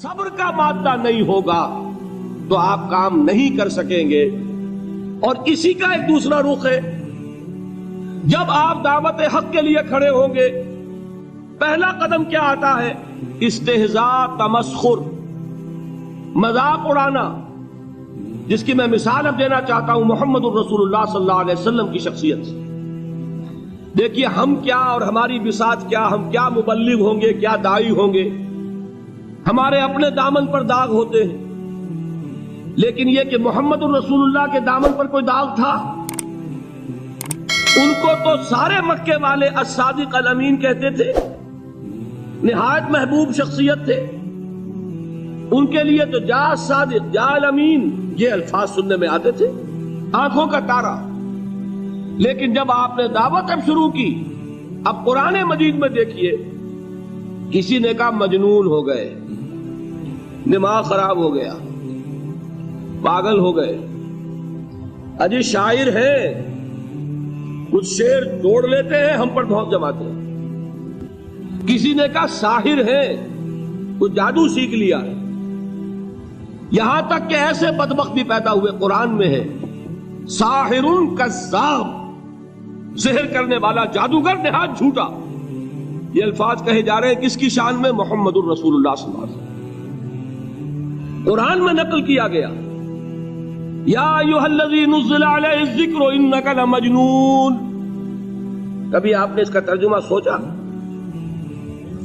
صبر کا مادہ نہیں ہوگا تو آپ کام نہیں کر سکیں گے. اور اسی کا ایک دوسرا رخ ہے، جب آپ دعوت حق کے لیے کھڑے ہوں گے پہلا قدم کیا آتا ہے؟ استہزاء، تمسخر، مذاق اڑانا، جس کی میں مثال اب دینا چاہتا ہوں محمد الرسول اللہ صلی اللہ علیہ وسلم کی شخصیت سے. دیکھیے ہم کیا اور ہماری بساط کیا، ہم کیا مبلغ ہوں گے، کیا داعی ہوں گے، ہمارے اپنے دامن پر داغ ہوتے ہیں، لیکن یہ کہ محمد الرسول اللہ کے دامن پر کوئی داغ تھا؟ ان کو تو سارے مکے والے الصادق الامین کہتے تھے، نہایت محبوب شخصیت تھے. ان کے لیے تو جا صادق، جا الامین، یہ الفاظ سننے میں آتے تھے، آنکھوں کا تارا. لیکن جب آپ نے دعوت اب شروع کی، اب قرآن مجید میں دیکھیے کسی نے کہا مجنون ہو گئے، دماغ خراب ہو گیا، پاگل ہو گئے، اجی شاعر ہے، کچھ شعر توڑ لیتے ہیں ہم پر بہت جماتے ہیں. کسی نے کہا ساحر ہے، کچھ جادو سیکھ لیا ہے. یہاں تک کہ ایسے بدبخت بھی پیدا ہوئے، قرآن میں ہے ساحر کذاب، سحر کرنے والا جادوگر نہایت جھوٹا. یہ الفاظ کہے جا رہے ہیں کس کی شان میں؟ محمد الرسول اللہ صلی اللہ علیہ وسلم. قرآن میں نقل کیا گیا یا ایھا الذی نزل علیہ الذکر انک لمجنون. کبھی آپ نے اس کا ترجمہ سوچا؟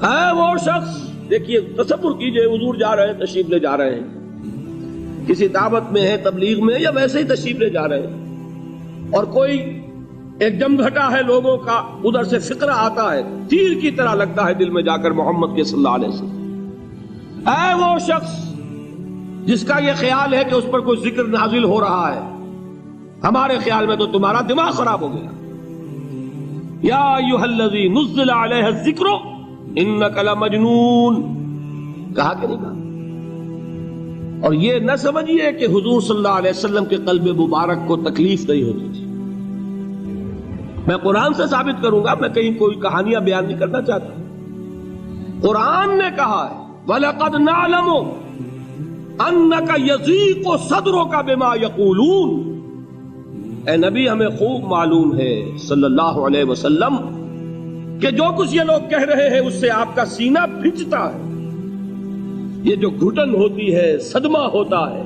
ہے وہ شخص، دیکھیے تصور کیجئے حضور جا رہے ہیں، تشریف لے جا رہے ہیں، کسی دعوت میں ہے، تبلیغ میں، یا ویسے ہی تشریف لے جا رہے ہیں، اور کوئی ایک جمگھٹا ہے لوگوں کا، ادھر سے فقرہ آتا ہے، تیر کی طرح لگتا ہے دل میں جا کر محمد کے صلی اللہ علیہ وسلم. اے وہ شخص جس کا یہ خیال ہے کہ اس پر کوئی ذکر نازل ہو رہا ہے، ہمارے خیال میں تو تمہارا دماغ خراب ہو گیا. یا ایھا الذی نزل علیہ الذکر انک لمجنون، کہا کہ نہیں کہا؟ اور یہ نہ سمجھیے کہ حضور صلی اللہ علیہ وسلم کے قلب مبارک کو تکلیف نہیں ہوتی تھی. میں قرآن سے ثابت کروں گا، میں کہیں کوئی کہانیاں بیان نہیں کرنا چاہتا. قرآن نے کہا ہے وَلَقَدْ نَعْلَمُ أَنَّكَ يَضِيقُ صَدْرُكَ بِمَا يَقُولُونَ. اے نبی ہمیں خوب معلوم ہے صلی اللہ علیہ وسلم کہ جو کچھ یہ لوگ کہہ رہے ہیں اس سے آپ کا سینہ پھنچتا ہے، یہ جو گھٹن ہوتی ہے، صدمہ ہوتا ہے.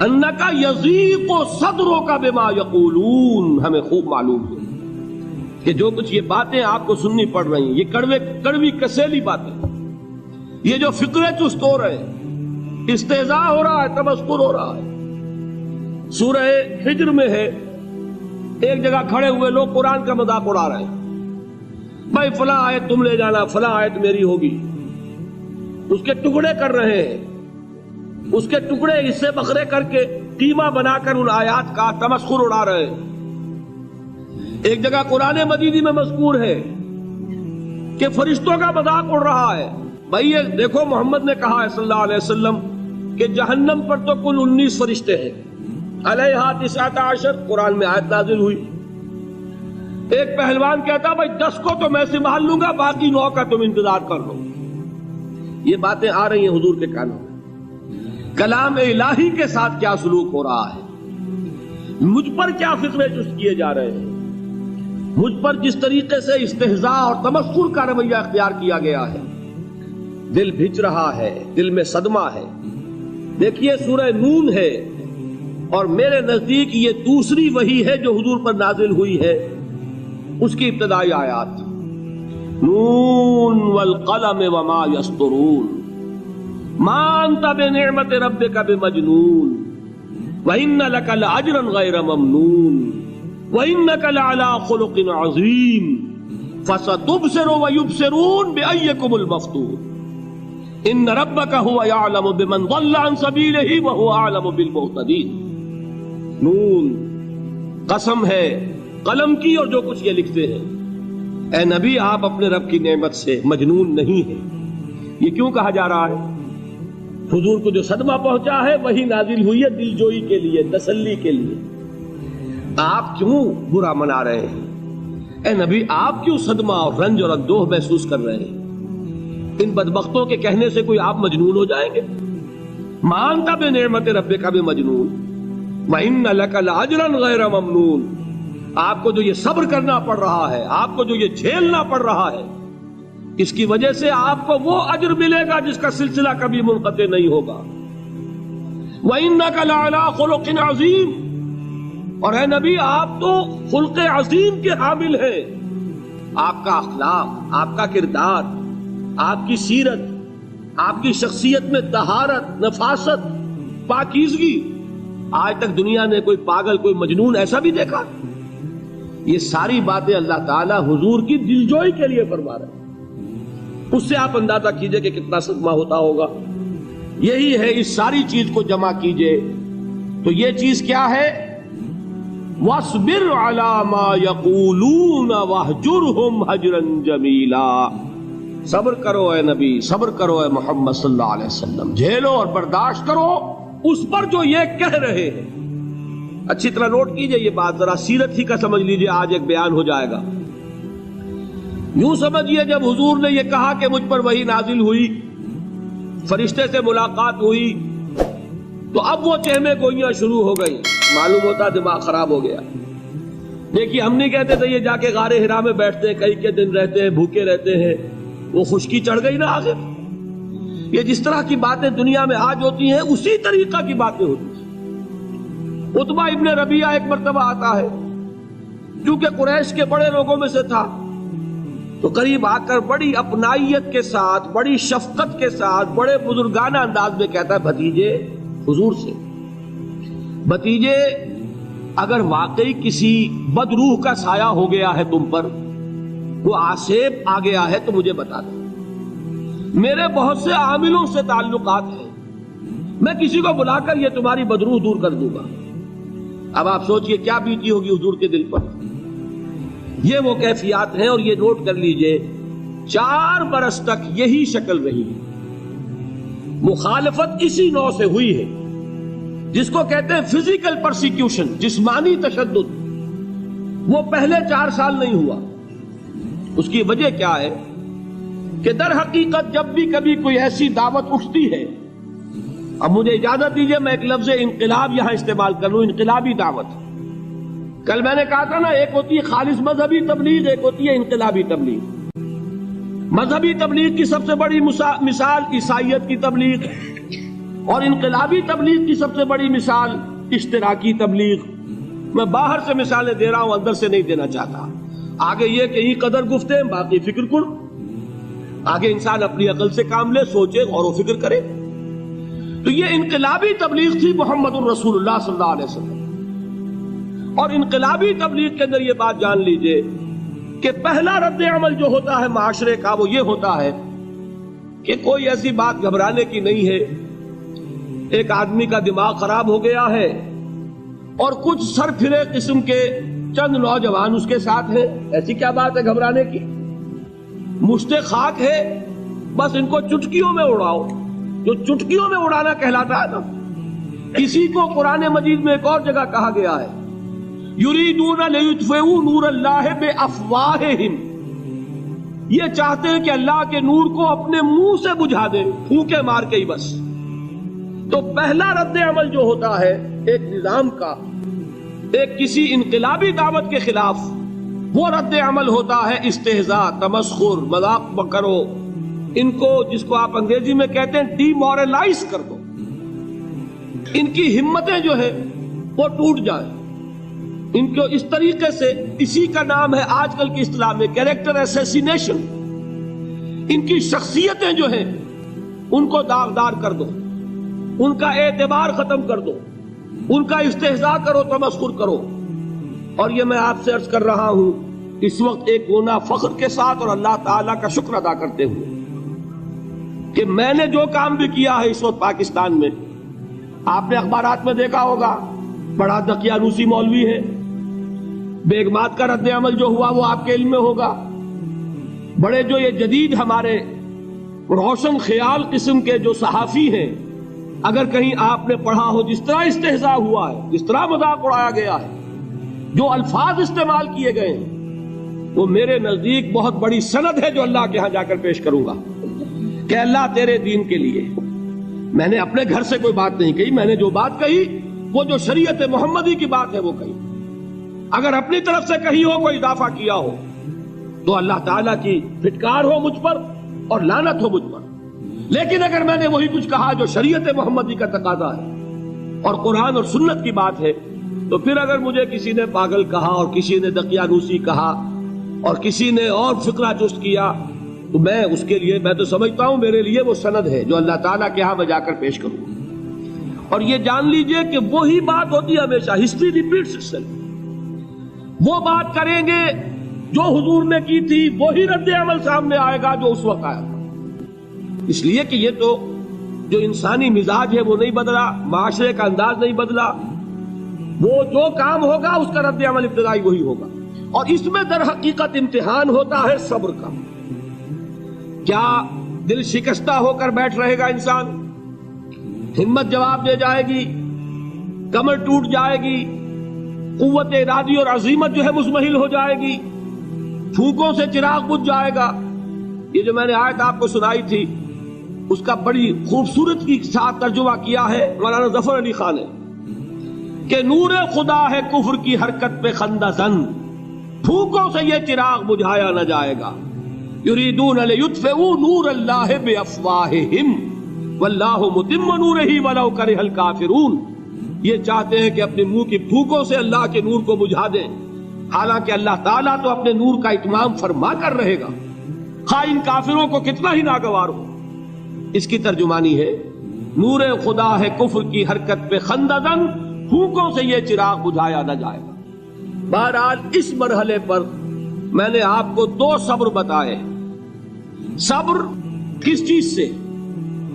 انکا یضیق صدرک بما یقولون، ہمیں خوب معلوم ہے کہ جو کچھ یہ باتیں آپ کو سننی پڑ رہی ہیں، یہ کڑوی کسیلی باتیں، یہ جو فقرے چست ہو رہے ہیں، استہزاء ہو رہا ہے، تمسخر ہو رہا ہے. سورہ ہجر میں ہے، ایک جگہ کھڑے ہوئے لوگ قرآن کا مذاق اڑا رہے ہیں، بھائی فلاں آیت تم لے جانا، فلاں آیت میری ہوگی، اس کے ٹکڑے کر رہے ہیں، اس کے ٹکڑے حصے بکھرے کر کے قیمہ بنا کر ان آیات کا تمسخر اڑا رہے ہیں. ایک جگہ قرآن مجیدی میں مذکور ہے کہ فرشتوں کا مذاق اڑ رہا ہے. بھائی یہ دیکھو محمد نے کہا ہے صلی اللہ علیہ وسلم کہ جہنم پر تو کل 19 فرشتے ہیں، علیہا 19 قرآن میں آیت نازل ہوئی. ایک پہلوان کہتا بھائی 10 کو تو میں سنبھال لوں گا، باقی 9 کا تم انتظار کر لو. یہ باتیں آ رہی ہیں حضور کے کانوں میں. کلام الہی کے ساتھ کیا سلوک ہو رہا ہے، مجھ پر کیا فقرے چست کیے جا رہے ہیں، مجھ پر جس طریقے سے استہزاء اور تمسخر کا رویہ اختیار کیا گیا ہے، دل بھج رہا ہے، دل میں صدمہ ہے. دیکھیے سورہ نون ہے، اور میرے نزدیک یہ دوسری وحی ہے جو حضور پر نازل ہوئی ہے، اس کی ابتدائی آیات نون والقلم وما یسطرون ما انت بنعمت ربک بمجنون وان لک لاجرا غیر ممنون وانک لعلی خلق عظیم فستبصر ویبصرون بأیکم المفتون ان ربک هو یعلم بمن ضل عن سبیلہ وهو اعلم بالمہتدین. نون قسم ہے قلم کی اور جو کچھ یہ لکھتے ہیں. اے نبی آپ اپنے رب کی نعمت سے مجنون نہیں ہیں. یہ کیوں کہا جا رہا ہے؟ حضور کو جو صدمہ پہنچا ہے وہی نازل ہوئی ہے دل جوئی کے لیے، تسلی کے لیے. آپ کیوں برا منا رہے ہیں؟ اے نبی آپ کیوں صدمہ اور رنج اور اندوہ محسوس کر رہے ہیں؟ ان بدبختوں کے کہنے سے کوئی آپ مجنون ہو جائیں گے؟ مانتا بے نعمت رب کا بھی مجنون وَإِنَّ لَكَ لَأَجْرًا غَيْرَ مَمْنُونَ، آپ کو جو یہ صبر کرنا پڑ رہا ہے، آپ کو جو یہ جھیلنا پڑ رہا ہے، اس کی وجہ سے آپ کو وہ اجر ملے گا جس کا سلسلہ کبھی منقطع نہیں ہوگا۔ وَإِنَّكَ لَعَلَىٰ خُلُقٍ عَظِيمٍ، اور اے نبی آپ تو خلق عظیم کے حامل ہیں۔ آپ کا اخلاق، آپ کا کردار، آپ کی سیرت، آپ کی شخصیت میں طہارت، نفاست، پاکیزگی، آج تک دنیا نے کوئی پاگل، کوئی مجنون ایسا بھی دیکھا؟ یہ ساری باتیں اللہ تعالیٰ حضور کی دلجوئی کے لیے فرما رہے ہیں۔ اس سے آپ اندازہ کیجئے کہ کتنا صدمہ ہوتا ہوگا۔ یہی ہے، اس ساری چیز کو جمع کیجئے تو یہ چیز کیا ہے؟ وَاصْبِرْ عَلَىٰ مَا يَقُولُونَ وَاهْجُرْهُمْ هَجْرًا جَمِيلًا، صبر کرو اے نبی، صبر کرو اے محمد صلی اللہ علیہ وسلم، جھیلو اور برداشت کرو اس پر جو یہ کہہ رہے ہیں۔ اچھی طرح نوٹ کیجئے یہ بات، ذرا سیرت ہی کا سمجھ لیجئے، آج ایک بیان ہو جائے گا۔ یوں سمجھیے جب حضور نے یہ کہا کہ مجھ پر وحی نازل ہوئی، فرشتے سے ملاقات ہوئی، تو اب وہ چہمے گوئیاں شروع ہو گئی، معلوم ہوتا دماغ خراب ہو گیا۔ دیکھیے ہم نہیں کہتے تھے یہ جا کے غار حرا میں بیٹھتے ہیں، کئی کے دن رہتے ہیں، بھوکے رہتے ہیں، وہ خشکی چڑھ گئی نا آخر۔ یہ جس طرح کی باتیں دنیا میں آج ہوتی ہیں اسی طریقہ کی باتیں ہوتی ہیں۔ عتبہ ابن ربیعہ ایک مرتبہ آتا ہے، چونکہ قریش کے بڑے لوگوں میں سے تھا، تو قریب آ کر بڑی اپنائیت کے ساتھ، بڑی شفقت کے ساتھ، بڑے بزرگانہ انداز میں کہتا ہے بھتیجے، حضور سے، بھتیجے اگر واقعی کسی بدروح کا سایہ ہو گیا ہے تم پر، وہ آسیب آ گیا ہے تو مجھے بتا دو، میرے بہت سے عاملوں سے تعلقات ہیں، میں کسی کو بلا کر یہ تمہاری بدروح دور کر دوں گا۔ اب آپ سوچئے کیا بیتی ہوگی حضور کے دل پر۔ یہ وہ کیفیات ہیں، اور یہ نوٹ کر لیجئے 4 برس تک یہی شکل رہی ہے۔ مخالفت اسی نوع سے ہوئی ہے جس کو کہتے ہیں فزیکل پرسیکیوشن، جسمانی تشدد، وہ پہلے 4 سال نہیں ہوا۔ اس کی وجہ کیا ہے کہ در حقیقت جب بھی کبھی کوئی ایسی دعوت اٹھتی ہے، اب مجھے اجازت دیجئے میں ایک لفظ انقلاب یہاں استعمال کر لوں، انقلابی دعوت۔ کل میں نے کہا تھا نا، ایک ہوتی ہے خالص مذہبی تبلیغ، ایک ہوتی ہے انقلابی تبلیغ۔ مذہبی تبلیغ کی سب سے بڑی مثال عیسائیت کی تبلیغ، اور انقلابی تبلیغ کی سب سے بڑی مثال اشتراکی تبلیغ۔ میں باہر سے مثالیں دے رہا ہوں، اندر سے نہیں دینا چاہتا۔ آگے یہ کہ ہی قدر گفتے ہیں، باقی فکر کن۔ آگے انسان اپنی عقل سے کام لے، سوچے، غور و فکر کرے۔ تو یہ انقلابی تبلیغ تھی محمد الرسول اللہ صلی اللہ علیہ وسلم۔ اور انقلابی تبلیغ کے اندر یہ بات جان لیجئے کہ پہلا رد عمل جو ہوتا ہے معاشرے کا، وہ یہ ہوتا ہے کہ کوئی ایسی بات گھبرانے کی نہیں ہے، ایک آدمی کا دماغ خراب ہو گیا ہے اور کچھ سر پھرے قسم کے چند نوجوان اس کے ساتھ ہیں، ایسی کیا بات ہے گھبرانے کی؟ مشت خاک ہے، بس ان کو چٹکیوں میں اڑاؤ، جو چٹکیوں میں اڑانا کہلاتا ہے نا۔ کسی کو قرآن مجید میں ایک اور جگہ کہا گیا ہے، یریدون لیطفئوا نور اللہ بافواہہم، یہ چاہتے ہیں کہ اللہ کے نور کو اپنے منہ سے بجھا دیں، پھونکے مار کے ہی بس۔ تو پہلا رد عمل جو ہوتا ہے ایک نظام کا، ایک کسی انقلابی دعوت کے خلاف، وہ رد عمل ہوتا ہے استہزاء، تمسخر، مذاق کرو، ان کو جس کو آپ انگریزی میں کہتے ہیں ڈی مورلائز کر دو، ان کی ہمتیں جو ہے وہ ٹوٹ جائیں، ان کو اس طریقے سے، اسی کا نام ہے آج کل کی اصطلاح میں کیریکٹر اسیسینیشن، ان کی شخصیتیں جو ہیں ان کو داغدار کر دو، ان کا اعتبار ختم کر دو، ان کا استہزاء کرو، تمسخر کرو۔ اور یہ میں آپ سے عرض کر رہا ہوں اس وقت ایک گونا فخر کے ساتھ اور اللہ تعالیٰ کا شکر ادا کرتے ہوئے کہ میں نے جو کام بھی کیا ہے اس وقت پاکستان میں، آپ نے اخبارات میں دیکھا ہوگا، بڑا دقیانوسی مولوی ہے، بیگمات کا رد عمل جو ہوا وہ آپ کے علم میں ہوگا، بڑے جو یہ جدید ہمارے روشن خیال قسم کے جو صحافی ہیں، اگر کہیں آپ نے پڑھا ہو جس طرح استہزاء ہوا ہے، جس طرح مذاق اڑایا گیا ہے، جو الفاظ استعمال کیے گئے ہیں، وہ میرے نزدیک بہت بڑی سند ہے جو اللہ کے ہاں جا کر پیش کروں گا۔ کہ اللہ تیرے دین کے لیے میں نے اپنے گھر سے کوئی بات نہیں کہی، میں نے جو بات کہی وہ جو شریعت محمدی کی بات ہے وہ کہی. اگر اپنی طرف سے کہی ہو، کوئی اضافہ کیا ہو تو اللہ تعالیٰ کی پھٹکار ہو مجھ پر اور لعنت ہو مجھ پر. لیکن اگر میں نے وہی کچھ کہا جو شریعت محمدی کا تقاضا ہے اور قرآن اور سنت کی بات ہے، تو پھر اگر مجھے کسی نے پاگل کہا اور کسی نے دقیانوسی کہا اور کسی نے اور فقرہ جست کیا، تو میں اس کے لیے، میں تو سمجھتا ہوں میرے لیے وہ سند ہے جو اللہ تعالیٰ کے ہاں میں جا کر پیش کروں. اور یہ جان لیجئے کہ وہی بات ہوتی ہے ہمیشہ، ہسٹری ریپیٹس اٹسیلف. وہ بات کریں گے جو حضور نے کی تھی، وہی رد عمل سامنے آئے گا جو اس وقت آیا تھا. اس لیے کہ یہ تو جو انسانی مزاج ہے وہ نہیں بدلا، معاشرے کا انداز نہیں بدلا، وہ جو کام ہوگا اس کا رد عمل ابتدائی وہی ہوگا. اور اس میں در حقیقت امتحان ہوتا ہے صبر کا. کیا دل شکستہ ہو کر بیٹھ رہے گا انسان؟ ہمت جواب دے جائے گی، کمر ٹوٹ جائے گی، قوت ارادی اور عزیمت جو ہے مزمحل ہو جائے گی، پھونکوں سے چراغ بجھ جائے گا. یہ جو میں نے آیت آپ کو سنائی تھی اس کا بڑی خوبصورت کی ساتھ ترجمہ کیا ہے مولانا ظفر علی خان نے کہ نور خدا ہے کفر کی حرکت پہ خندہ زن، پھونکوں سے یہ چراغ بجھایا نہ جائے گا. یریدون لیطفئوا نور اللہ بافواہہم واللہ متم نورہ ولو کرہ الکافرون. یہ چاہتے ہیں کہ اپنے منہ کی پھونکوں سے اللہ کے نور کو بجھا دیں، حالانکہ اللہ تعالیٰ تو اپنے نور کا اتمام فرما کر رہے گا، خواہ ان کافروں کو کتنا ہی ناگوار ہو. اس کی ترجمانی ہے نور خدا ہے کفر کی حرکت پہ خندہ زن، پھونکوں سے یہ چراغ بجھایا نہ جائے گا. بہرحال اس مرحلے پر میں نے آپ کو دو صبر بتائے. صبر کس چیز سے؟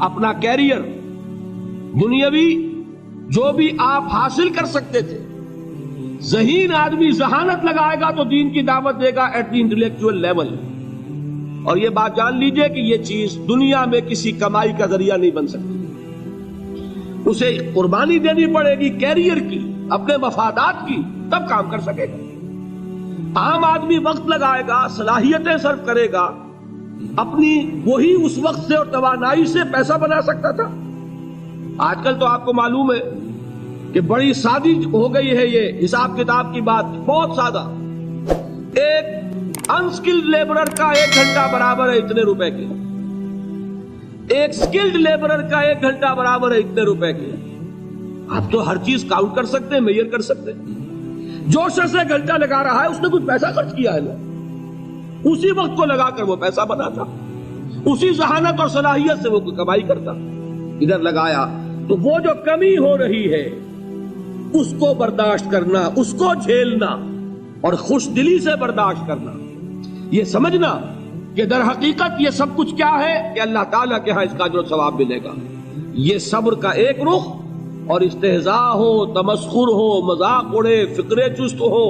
اپنا کیریئر، دنیاوی جو بھی آپ حاصل کر سکتے تھے. ذہین آدمی ذہانت لگائے گا تو دین کی دعوت دے گا ایٹ دی انٹلیکچوئل لیول. اور یہ بات جان لیجئے کہ یہ چیز دنیا میں کسی کمائی کا ذریعہ نہیں بن سکتی. اسے قربانی دینی پڑے گی کیریئر کی، اپنے مفادات کی، تب کام کر سکے گا. عام آدمی وقت لگائے گا، صلاحیتیں صرف کرے گا، اپنی وہی اس وقت سے اور توانائی سے پیسہ بنا سکتا تھا. آج کل تو آپ کو معلوم ہے کہ بڑی سادی ہو گئی ہے یہ حساب کتاب کی بات، بہت سادہ. ایک انسکلڈ لیبرر کا 1 گھنٹہ برابر ہے اتنے روپے کے، ایک سکلڈ لیبرر کا 1 گھنٹہ برابر ہے اتنے روپے کے. آپ تو ہر چیز کاؤنٹ کر سکتے ہیں، میئر کر سکتے ہیں. جو شخص 1 گھنٹہ لگا رہا ہے اس نے کچھ پیسہ خرچ کیا ہے نا، اسی وقت کو لگا کر وہ پیسہ بناتا، اسی ذہانت اور صلاحیت سے وہ کمائی کرتا. ادھر لگایا تو وہ جو کمی ہو رہی ہے اس کو برداشت کرنا، اس کو جھیلنا اور خوش دلی سے برداشت کرنا، یہ سمجھنا کہ در حقیقت یہ سب کچھ کیا ہے کہ اللہ تعالیٰ کے ہاں اس کا اجر و ثواب ملے گا. یہ صبر کا ایک رخ. اور استہزاء ہو، تمسخر ہو، مذاق اڑے، فقرے چست ہو،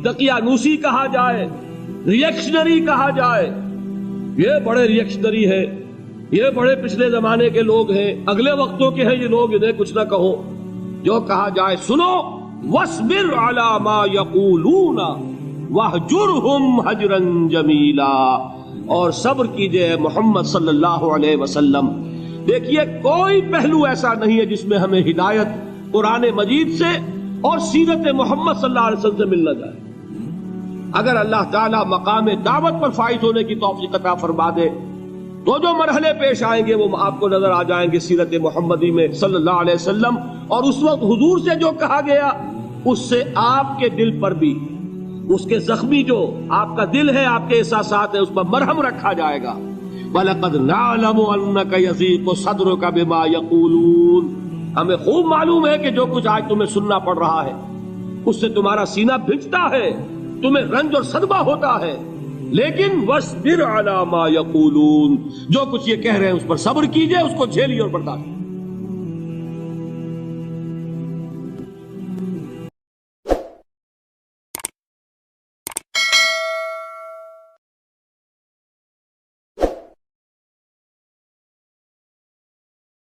دقیانوسی کہا جائے، ریئیکشنری کہا جائے، یہ بڑے ریئیکشنری ہے، یہ بڑے پچھلے زمانے کے لوگ ہیں، اگلے وقتوں کے ہیں یہ لوگ، انہیں کچھ نہ کہو. جو کہا جائے سنو. وَاصْبِرْ عَلَى مَا يَقُولُونَ وَاهْجُرْهُمْ هَجْرًا جَمِيلًا. اور صبر کیجئے محمد صلی اللہ علیہ وسلم. دیکھیے کوئی پہلو ایسا نہیں ہے جس میں ہمیں ہدایت قرآن مجید سے اور سیرت محمد صلی اللہ علیہ وسلم سے مل نہ جائے. اگر اللہ تعالیٰ مقام دعوت پر فائز ہونے کی توفیق عطا فرما دے تو جو مرحلے پیش آئیں گے وہ آپ کو نظر آ جائیں گے سیرت محمدی میں صلی اللہ علیہ وسلم. اور اس وقت حضور سے جو کہا گیا اس سے آپ کے دل پر بھی، اس کے زخمی جو آپ کا دل ہے، آپ کے احساسات ہیں، اس پر مرہم رکھا جائے گا. وَلَقَدْ نَعْلَمُ أَنَّكَ يَضِيقُ صَدْرُكَ بِمَا يَقُولُونَ. ہمیں خوب معلوم ہے کہ جو کچھ آج تمہیں سننا پڑ رہا ہے اس سے تمہارا سینہ بھجتا ہے، تمہیں رنج اور صدمہ ہوتا ہے. لیکن وَاصْبِرْ عَلَى مَا يَقُولُونَ، جو کچھ یہ کہہ رہے ہیں اس پر صبر کیجئے، اس کو جھیلیے اور برداشت.